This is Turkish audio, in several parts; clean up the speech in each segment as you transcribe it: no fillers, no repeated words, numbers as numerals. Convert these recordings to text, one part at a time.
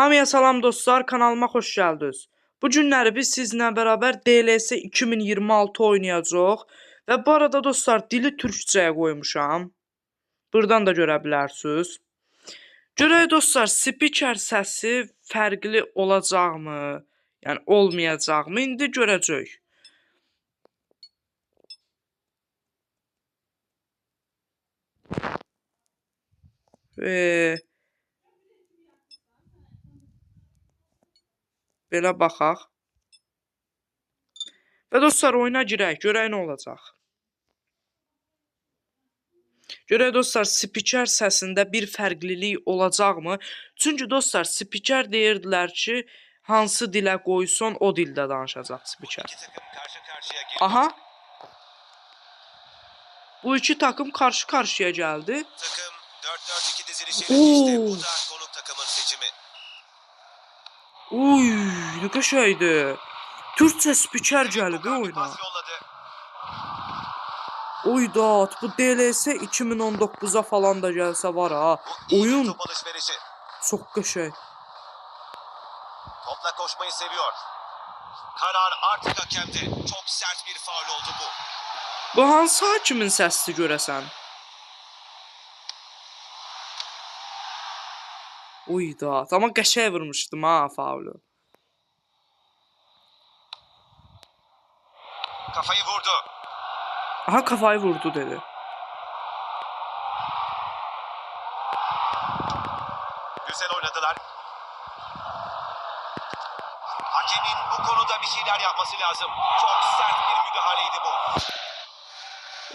Hamıya salam dostlar, kanalıma xoş gəldiniz. Bu günləri biz sizinlə bərabər DLS 2026 oynayacağıq və bu arada dostlar dili türkçəyə qoymuşam. Buradan da görə bilərsiniz. Görək dostlar, spiker səsi fərqli olacaqmı? Yəni olmayacaqmı? İndi görəcəyik. Belə baxaq. Və dostlar oyuna girək, görək nə olacaq. Görək dostlar, spiker səsində bir fərqlilik olacaqmı? Çünki dostlar, spiker deyirdilər ki, hansı dilə qoysun o dildə danışacaq spiker. Aha. Bu iki takım karşı-karşıya gəldi. Takım 4-4-2 dizilişiyle işte bu da konuk takımın seçimi. Uy, ne qəşəngdir. Türkçə spiker gəlib oyuna. Oydat, bu DLS 2019'a falan da gelse var ha. Oyun çok qəşəng. Topla koşmayı seviyor. Karar artık hakemde. Çok sert bir faul oldu bu. Bu hansı hakimin səsidir görəsən? Oydat, amma qəşəng vurmuşdum ha faulu. Kafayı vurdu. Aha, kafayı vurdu dedi. Güzel oynadılar. Hakemin bu konuda bir şeyler yapması lazım. Çok sert bir müdahaleydi bu.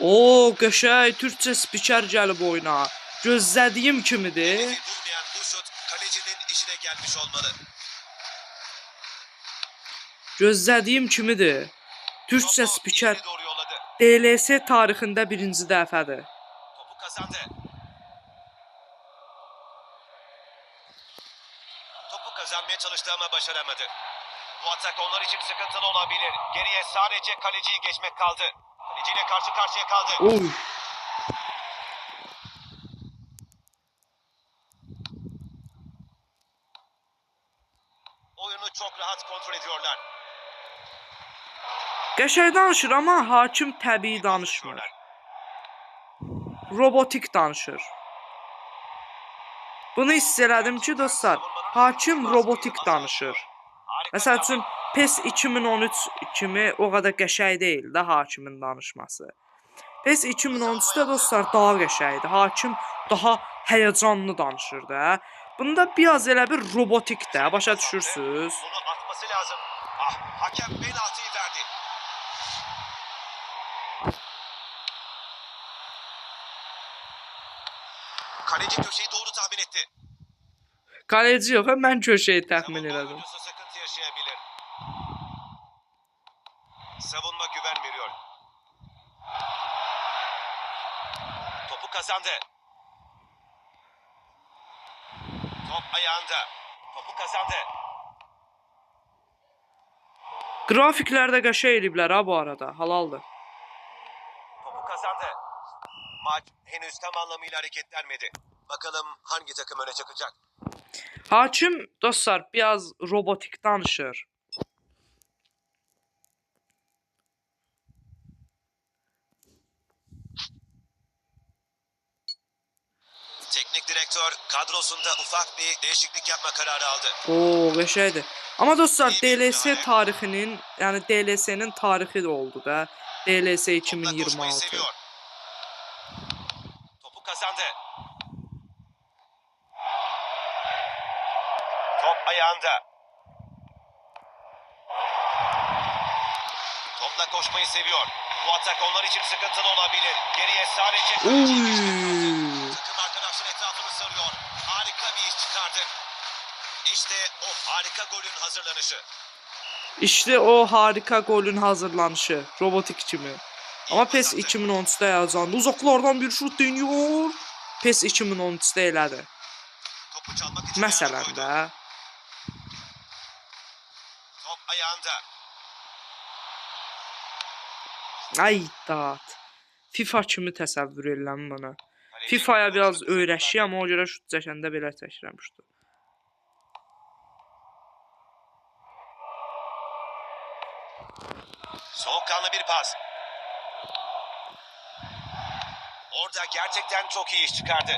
Oo, qəşəng Türkçə spiker gəlib oyuna. Gözlədiyim kimidir. Bulmayan bu şut kalecinin işine gelmiş olmalı. Gözlədiyim kimidir. Türkçə spiker DLS tarixində birinci dəfədir. Topu kazandı. Topu kazanmaya çalıştı ama başaramadı. Bu atak onlar için sıkıntılı olabilir. Geriye sadece kaleciyi geçmek kaldı. Kaleciyle karşı karşıya kaldı. Oy. Oyunu çok rahat kontrol ediyorlar. Qəşəng danışır amma hakim təbii danışmır. Robotik danışır. Bunu hiss elədim ki dostlar, hakim robotik danışır. Məsəl üçün PES 2013 kimi o qədər qəşəng deyil də hakimin danışması. PES 2013'də dostlar daha qəşəngdir. Hakim daha həyəcanlı danışır da. Bunda biraz elə bir robotik də, başa düşürsüz? Bunu atması lazım. Ah, hakem penaltıyı verdi. Kaleci köşeyi doğru tahmin etti. Kaleci yox, mən köşəyi təxmin elədim. Sıkıntı yaşayabilir. Savunma güven veriyor. Topu kazandı. Top ayağında. Topu kazandı. Grafiklərdə qəşəng eliblər ha bu arada, halaldır. Topu kazandı. Maç henüz tam anlamıyla hareketlenmedi. Bakalım hangi takım öne çıkacak? Hakim dostlar biraz robotik danışır. Teknik direktör kadrosunda ufak bir değişiklik yapma kararı aldı. Oo, qəşəngdir. Amma dostlar DLS tarixinin, yəni DLS-nin tarixi də oldu da. DLS 2026. Topu kazandı. Top ayağında. Topla koşmayı seviyor. Bu atak onlar için sıkıntılı olabilir. Geriye sadece kaleciyi geçmek kaldı. Takım arkadaşlar etrafını sarıyor. Harika bir iş çıkardı. İşte o harika golün hazırlanışı. İşte o harika golün hazırlanışı. Robotik kimi. Ama PES 2013'də yazandı. Uzaqlardan bir şut deniyor. PES 2013'də elədi. Məsələn də. Top ayağında. Ay dat. FIFA kimi təsəvvür edirəm bana. FIFA'ya biraz öyrəşiyəm, o görə şut çəkəndə belə çəkirəm şutu. Soğukkanlı bir pas. Orada gerçekten çok iyi iş çıkardı.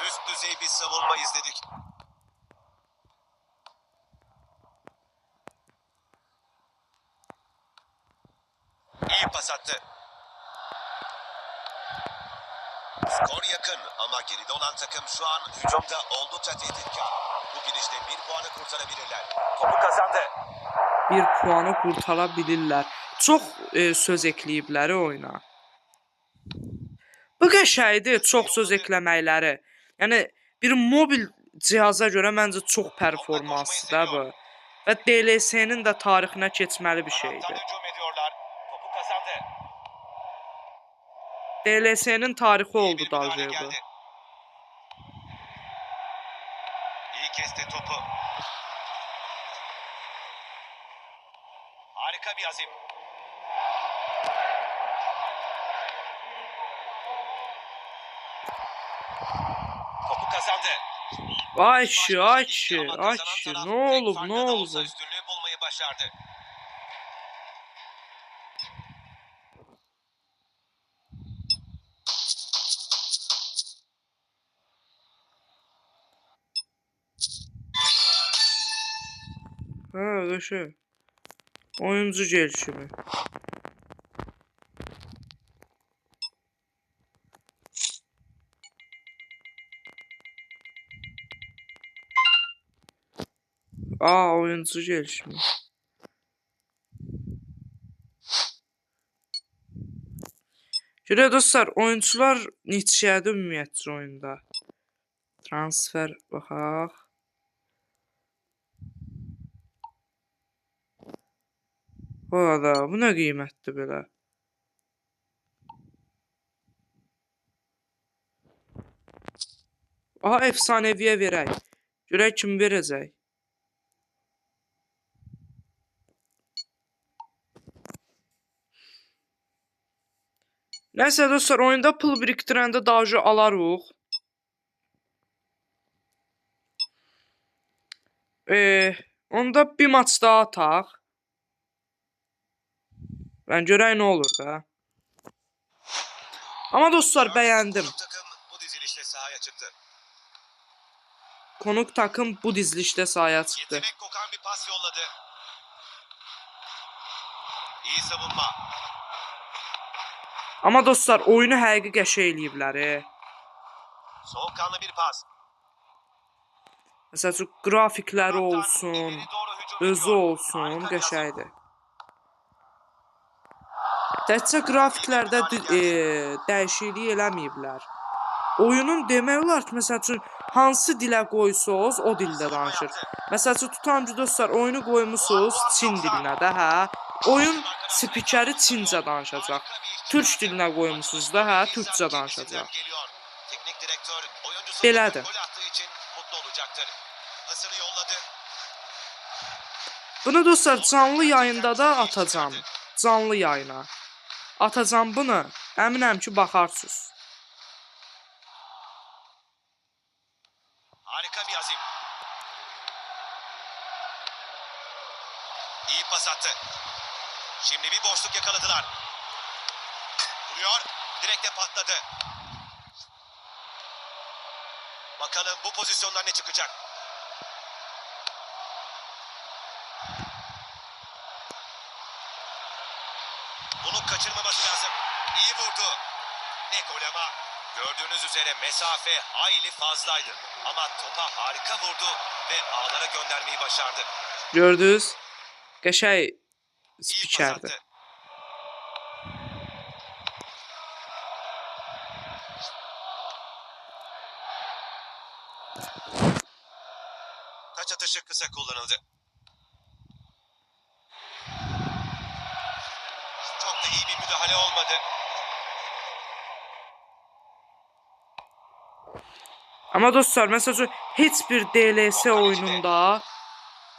Üst düzey bir savunma izledik. İyi pas attı. Skor yakın ama geride olan takım şu an hücumda oldukça tehditkar. Bu gidişle bir puanı kurtarabilirler. Topu kazandı. Bir puanı qurtara bilirlər. Çox söz ekləyiblər oyuna. Bu qəşəngdir, çox söz ekləməkləri. Yəni bir mobil cihaza görə məncə çox performanslıdır bu. Və DLC-nin də tarixinə keçməli bir Taraftan şeydir. hücum ediyorlar. Topu kazandı. DLC-nin tarixi İyi oldu bir müdahale Dalje bu. geldi. İyi kesti topu. Harika bir azim. Topu kazandı. Ay kişi, ay kişi, Ama ay kazanan kişi. taraf Nə tek olub, farkla nə da olub? olsa üstünlüğü bulmayı başardı. Ha, qəşəng. Oyuncu gelişimi. Aa, oyuncu gelişimi. Görə dostlar, oyuncular neçədir ümumiyyətcə oyunda? Transfer baxaq. Valla, bu nə qiymətdir belə? Aha, efsaneviyə verək. Görək kim verəcək. Nəsə dostlar, oyunda pul birikdirəndə Dalje alarıq. Onda bir maç daha ataq. Ben görək nə olur da. Ama dostlar bəyəndim. Konuk takım bu dizilişle sahaya çıktı. Konuk takım bu dizilişdə sahaya çıxdı. Yetenek kokan bir pas yolladı. İyi savunma. Ama dostlar oyunu həqiqi qəşəng eləyiblər. Soğukkanlı bir pas. Məsəl üçün grafikləri Taraftar olsun, ileri doğru hücum özü ediyor. olsun, Harika bir azim. qəşəngdir. Təkcə grafiklərdə dəyişiklik eləməyiblər. Oyunun demək olar ki, məsəl üçün hansı dilə qoysunuz, o dildə danışır. Məsəl üçün tutam ki, dostlar, oyunu qoymusunuz Çin dilinə də, hə? Oyun spikeri Çincə danışacaq. Türk dilinə qoymusunuz da, hə? Türkcə danışacaq. Teknik direktör oyuncusu Belədir. gol attığı için mutlu olacaktır. Pasını yolladı. Bunu dostlar canlı yayında da atacağım. Canlı yayına. Atacağım bunu. Əminəm ki, baxarsınız. Harika bir azim. İyi pas attı. Şimdi bir boşluk yakaladılar. Vuruyor. Direkte patladı. Bakalım bu pozisyondan ne çıkacak? Bunu kaçırmaması lazım. İyi vurdu. Ne gol ama. Gördüğünüz üzere mesafe hayli fazlaydı. Ama topa harika vurdu ve ağlara göndermeyi başardı. Gördünüz? Qəşəng İyi pas spikerdir. attı. Taç atışı kısa kullanıldı. Çok da iyi bir müdahale olmadı. Ama dostlar, məsəl üçün heç bir DLC oyununda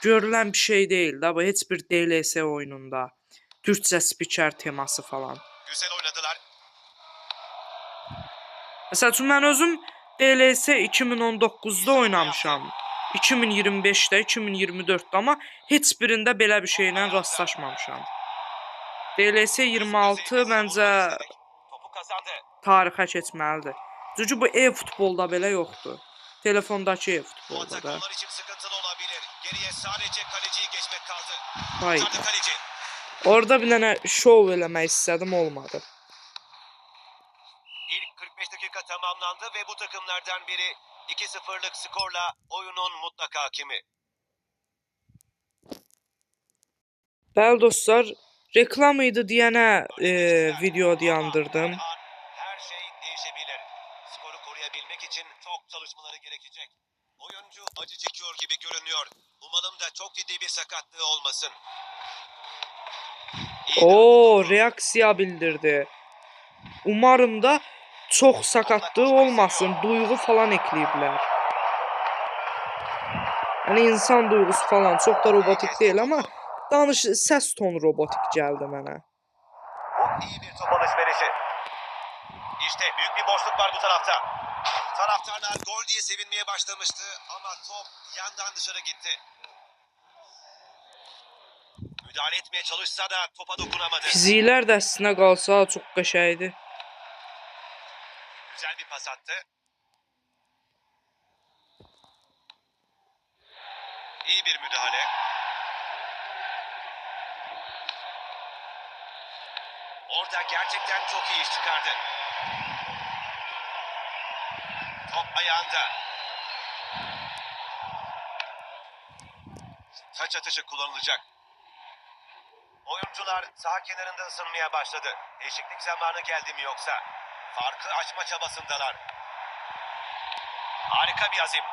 görülən bir şey deyil də bu, heç bir DLC oyununda. Türkçə spiker teması falan. Güzel oynadılar. Məsəl üçün mən özüm DLS 2019'da oynamışam. 2025'də, 2024'də amma heç birində belə bir şeylə rastlaşmamışam. DLS 26 məncə Topu kazandı. tarixə keçməlidir. Çünki bu e-futbolda belə yoxdur. Telefondakı Bu e-futbolda atak da. onlar için sıkıntılı olabilir. Geriye sadece kaleciyi geçmek kaldı. Hayır. Kurtardı kaleci. Orada bir dənə şov eləmək istədim, olmadı. İlk 45 dakika tamamlandı ve bu takımlardan biri 2-0'lık skorla oyunun mutlak hakimi. Bəli dostlar, reklam idi deyənə video dayandırdım. Her şey değişebilir. Skoru koruyabilmek için çok çalışmaları gerekecek. Oyuncu acı çekiyor gibi görünüyor. Umalım da çok ciddi bir sakatlığı olmasın. Oo, reaksiya bildirdi. Umarım da çox sakatlığı olmasın, duyğu falan ekləyiblər. Yəni insan duyğusu falan çox da robotik deyil amma səs tonu robotik gəldi mənə. Bu iyi bir top alışverişi. İşte büyük bir boşluk var bu tarafta. Taraftarlar gol diye sevinmeye başlamıştı ama top yandan dışarı gitti. Müdahale etmeye çalışsa da topa dokunamadı. Fiziklər də əslinə qalsa çox qəşəngdir. Güzel bir pas attı. İyi bir müdahale. Orada gerçekten çok iyi iş çıkardı. Top ayağında. Taç atışı kullanılacak. Oyuncular saha kenarında ısınmaya başladı. Değişiklik zamanı geldi mi yoksa? Farkı açma çabasındalar. Harika bir azim.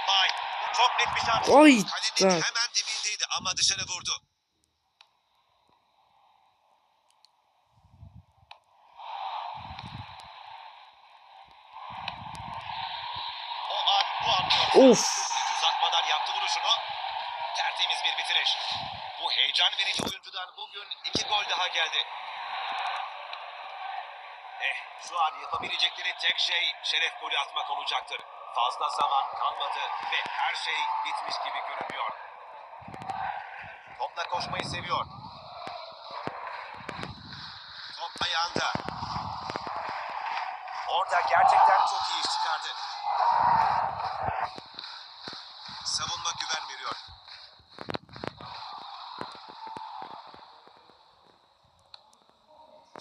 Vay, bu çok net bir şans. Ay, Kalenin da. hemen dibindeydi ama dışarı vurdu. O an bu an yoksa. Of. Hiç uzatmadan yaptı vuruşunu. Tertemiz bir bitiriş. Bu heyecan verici oyuncudan bugün 2 gol daha geldi. Şu an yapabilecekleri tek şey şeref golü atmak olacaktır. Fazla zaman kalmadı ve her şey bitmiş gibi görünüyor. Topla koşmayı seviyor. Top ayağında. Orada gerçekten çok iyi iş çıkardı. Savunma güven veriyor.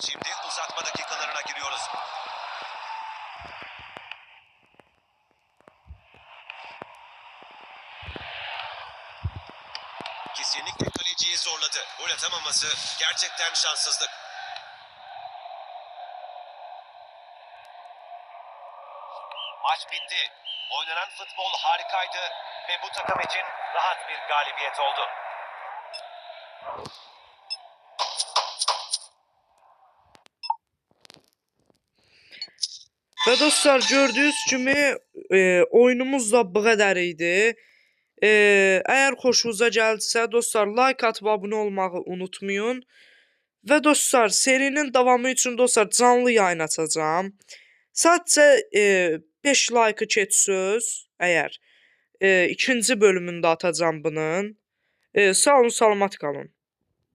Şimdi uzatma dakikalarına giriyoruz. Kesinlikle kaleciyi zorladı. Gol atamaması gerçekten şanssızlık. Maç bitti. Oynanan futbol harikaydı ve bu takım için rahat bir galibiyet oldu. Və dostlar, gördüyünüz kimi oyunumuz da bu qədər idi. Əgər xoşunuza gəldisə, dostlar, like atıb abunə olmağı unutmayın. Və dostlar, serinin davamı üçün dostlar canlı yayın açacağam. Sadəcə 5 like keçsöz, əgər ikinci bölümündə atacağam bunun. Sağ olun, salamat qalın.